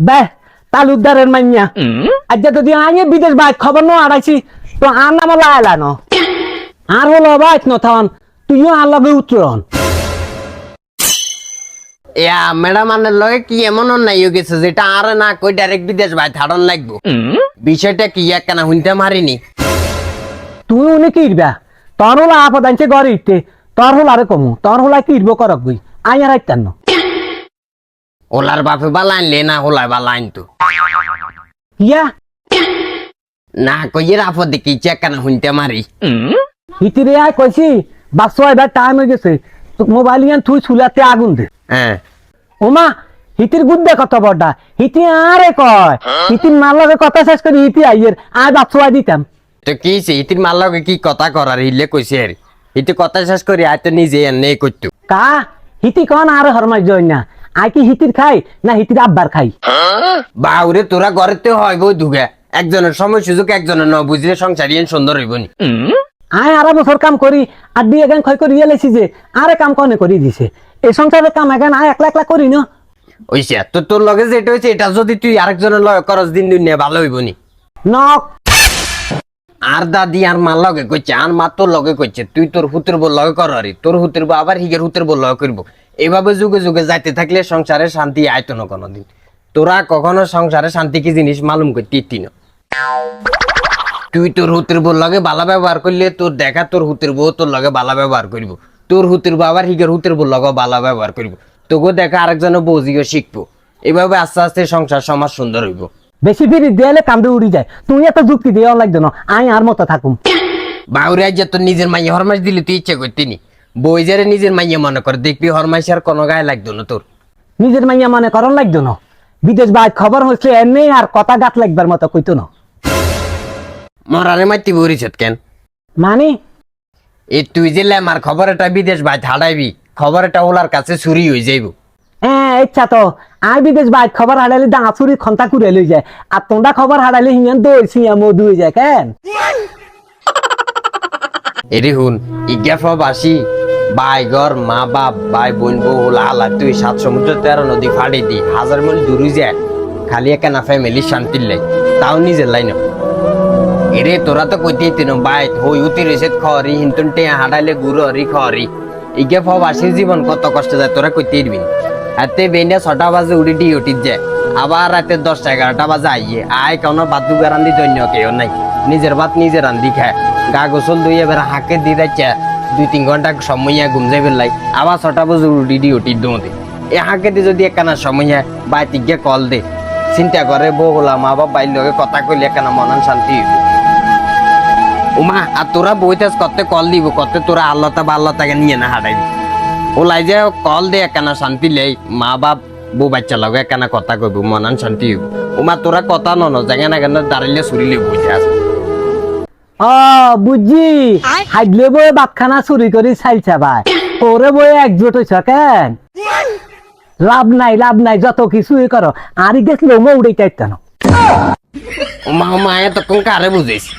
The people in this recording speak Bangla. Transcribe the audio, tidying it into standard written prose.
বে তালুকদারের মাইয়া আজ যদি আগে বিদেশ বাইক খবর নো আড়াইছি তো আর নাম লাইলানো আর হলো বাইক নথান তুইও আর লগে উত্তরন ইয়া ম্যাডাম আনের লগে কি এমন অন্যায় হয়ে গেছে যেটা আর না কই ডাইরেক্ট বিদেশ ভাই থাড়ন লাগবো বিষয়টা কি একখানা হুনতে মারিনি তুই উনি কি ইরবা তোর হলো আপদ আনছে ঘরে ইতে তোর হলো আরে কমু তোর হলো কি ইরবো করক গই আই আর আইতান না ওলার বাপে বা লাইন লে না হোলায় বা লাইন তো ইয়া না কইয়ের আপদ কি একখানা হুনতে মারি হিতিরে আয় কইছি বাসো এবার টাইম হয়ে গেছে তো মোবাইল ইয়ান তুই চুলাতে আগুন দে হ্যাঁ ওমা হিতির গুদ্দে কত বড়টা হিতি আরে কয় হিতির মাল্লাকে কথা শেষ করে হিতি আইয়ের আয় বাসো আই দিতাম তো কি ইতির মার লগে কি কথা করার হিলে কইছে আর ইতি কথা শেষ করি আয় তো নিজে এনে করতো কা হিতি কন আর হরমাই জয় না আয় কি হিতির খাই না হিতির আব্বার খাই বাউরে তোরা ঘরেতে হয় বই ঢুকে একজনের সময় সুযোগ একজনের ন বুঝলে সংসার ইয়েন সুন্দর হইব নি আয় আরা বছর কাম করি আর দিয়ে গান ক্ষয় করি এলেছি যে আরে কাম কনে করি দিছে এই সংসারের কাম এখন আয় একলা একলা করি না ওইসে তো তোর লগে যেটা হয়েছে এটা যদি তুই আরেকজনের লগে করস দিন দিন নিয়ে ভালো হইব নি নক আর দাদি আর মার লগে কইছে আর মা তোর লগে কইছে তুই তোর হুতের বল লগে কর আরে তোর হুতের বউ আবার হিগের হুতের বল লগে করবো এভাবে যুগে যুগে যাইতে থাকলে সংসারে শান্তি আইতো না কোনোদিন তোরা কখনো সংসারে শান্তি কি জিনিস মালুম করতে ইতি না তুই তোর হুতের বউ লগে বালা ব্যবহার করলে তোর দেখা তোর হুতের বউ তোর লগে বালা ব্যবহার করবো তোর হুতের বউ আবার হিগের হুতের বউ লগে বালা ব্যবহার করবো তোকে দেখা আরেকজনের বউজিও শিখবো এভাবে আস্তে আস্তে সংসার সমাজ সুন্দর হইব বেশি ফিরি দেয়ালে কামড়ে উড়ি যায় তুই এত যুক্তি দেওয়া লাগতো না আয় আর মতো থাকুম বাউরে আজ তোর নিজের মাইয়া হরমাস দিলে তুই ইচ্ছে করতিনি বই যারে নিজের মাইয়া মনে কর দেখবি হরমাস আর কোনো গায়ে লাগতো না তোর নিজের মাইয়া মনে করন লাগতো না বিদেশ বাইক খবর হচ্ছে এমনি আর কথা গাত লাগবার মতো কইতো না মরারে মাইতি বরিছ কেন মানে এই তুই যে লেমার খবর এটা বিদেশ ভাই হাডাইবি খবর এটা ওলার কাছে চুরি হয়ে যাইব হ্যাঁ ইচ্ছা তো আয় বিদেশ বাইক খবর হারাইলে ডাঙা চুরি খন্তা কুড়ে লই যায় আর তোমরা খবর হারাইলে হিয়ান দই সিয়া মধু হয়ে যায় কেন এরে হুন ইজ্ঞাফ বাসি ভাই ঘর মা বাপ ভাই বোন বউ হোলা হালা তুই 7 সমুদ্র 13 নদী ফাড়ি দি 1000 মাইল দূর যায় খালি একটা ফ্যামিলি শান্তির লাই তাও নিজের লাইন এরে তোরা তো কইতেই তিন ভাই হই উতি রেসেত খরি হিন্তন টে হাডাইলে গুরু হরি খরি ইজ্ঞাফ বাসির জীবন কত কষ্ট যায় তোরা কইতেই দিবি হাতে বেন্ডা 6টা বাজে উড়ি ডিউটি যায় আবার রাতে 10টা 11টা বাজে আইয়ে আয় কোনো বাদু গারান্দি দৈন্য কেউ নাই নিজের ভাত নিজে রান্ধি খায় গা গোসল দুই এবার হাঁকে দিয়ে যাচ্ছে 2-3 ঘন্টা সময় ঘুম যাইবে লাই আবার 6টা বাজে উড়ি ডিউটি দোঁদে এ হাঁকে দিয়ে যদি একখানা সময় বাইতে গিয়ে কল দে চিন্তা করে বউ হলা মা বাপ বাইর লগে কথা কইলে একখানা মনান শান্তি হইব উমা আর তোরা বইতেস কতে কল দিব কতে তোরা আল্লাহতা বা আল্লাহতাকে নিয়ে না হাঁটাইবি ওলাই যে কল দে একখানা শান্তি লেই মা বাপ বউ বাচ্চা লগে একখানা কথা কইব মনান শান্তি হইব উমা তোরা কথা নন জায়গা না কেন দাঁড়াইলে চুরিলে বইতে আস ও বুঝছি হাইডলে বই বাপখানা চুরি করে চাইছা ভাই ওরে বই একজোট হইছ কেন লাভ নাই যত কিছুই করো আর গেছিল মো উড়ে চাইতা না উমা উমা এতক্ষণ কারে বুঝেছি